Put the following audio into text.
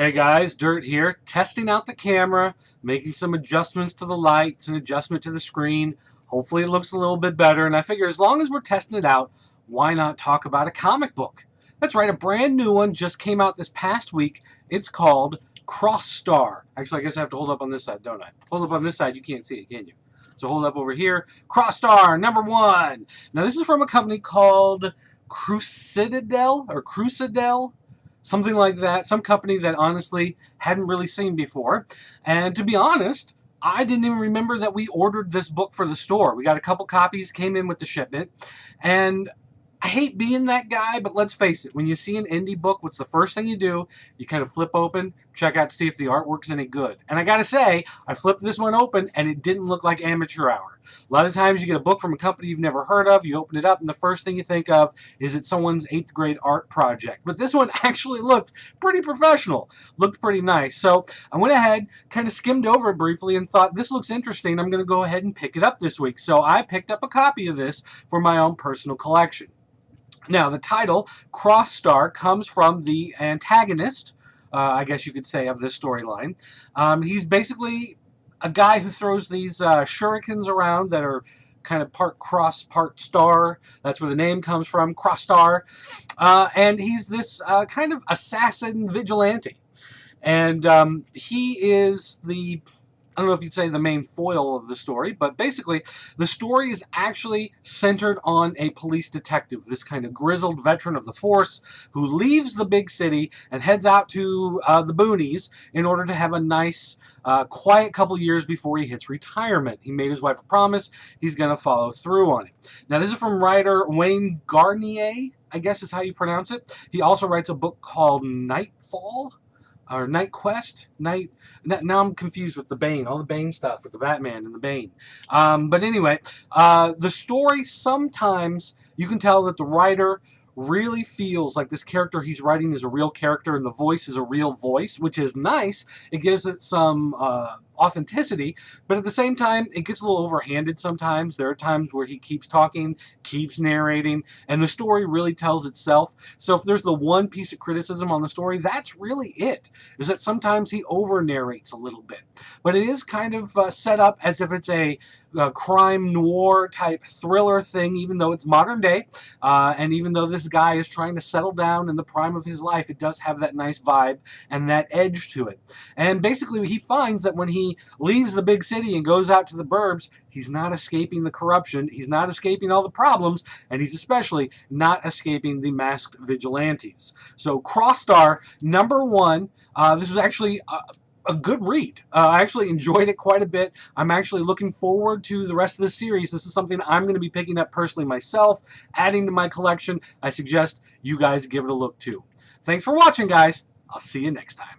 Hey guys, Dirt here, testing out the camera, making some adjustments to the lights, an adjustment to the screen. Hopefully it looks a little bit better, and I figure as long as we're testing it out, why not talk about a comic book? That's right, a brand new one just came out this past week. It's called CrossStar. Actually, I guess I have to hold up on this side, don't I? Hold up on this side, you can't see it, can you? So hold up over here. CrossStar, #1. Now this is from a company called Crucidel, something like that, some company that honestly hadn't really seen before. And to be honest, I didn't even remember that we ordered this book for the store. We got a couple copies, came in with the shipment, and I hate being that guy, but let's face it, when you see an indie book, what's the first thing you do? You kind of flip open, check out to see if the artwork's any good. And I gotta say, I flipped this one open and it didn't look like amateur hour. A lot of times you get a book from a company you've never heard of, you open it up, and the first thing you think of is it's someone's 8th grade art project. But this one actually looked pretty professional, looked pretty nice. So I went ahead, kind of skimmed over it briefly and thought, this looks interesting, I'm gonna go ahead and pick it up this week. So I picked up a copy of this for my own personal collection. Now, the title, CrossStar, comes from the antagonist, I guess you could say, of this storyline. He's basically a guy who throws these shurikens around that are kind of part cross, part star. That's where the name comes from, CrossStar. And he's this kind of assassin vigilante. And he is I don't know if you'd say the main foil of the story, but basically the story is actually centered on a police detective, this kind of grizzled veteran of the force who leaves the big city and heads out to the boonies in order to have a nice, quiet couple years before he hits retirement. He made his wife a promise. He's going to follow through on it. Now, this is from writer Wayne Garnier, I guess is how you pronounce it. He also writes a book called Nightfall, or Night Quest. Now I'm confused with the Bane, all the Bane stuff with the Batman and the Bane. But anyway, the story, sometimes you can tell that the writer really feels like this character he's writing is a real character and the voice is a real voice, which is nice. It gives it some authenticity, but at the same time, it gets a little overhanded sometimes. There are times where he keeps talking, keeps narrating, and the story really tells itself. So if there's the one piece of criticism on the story, that's really it, is that sometimes he over-narrates a little bit. But it is kind of set up as if it's a crime noir type thriller thing, even though it's modern day, and even though this guy is trying to settle down in the prime of his life, it does have that nice vibe and that edge to it. And basically he finds that when he leaves the big city and goes out to the burbs, he's not escaping the corruption, he's not escaping all the problems, and he's especially not escaping the masked vigilantes. So CrossStar, #1, this was actually a good read. I actually enjoyed it quite a bit. I'm actually looking forward to the rest of the series. This is something I'm going to be picking up personally myself, adding to my collection. I suggest you guys give it a look too. Thanks for watching, guys. I'll see you next time.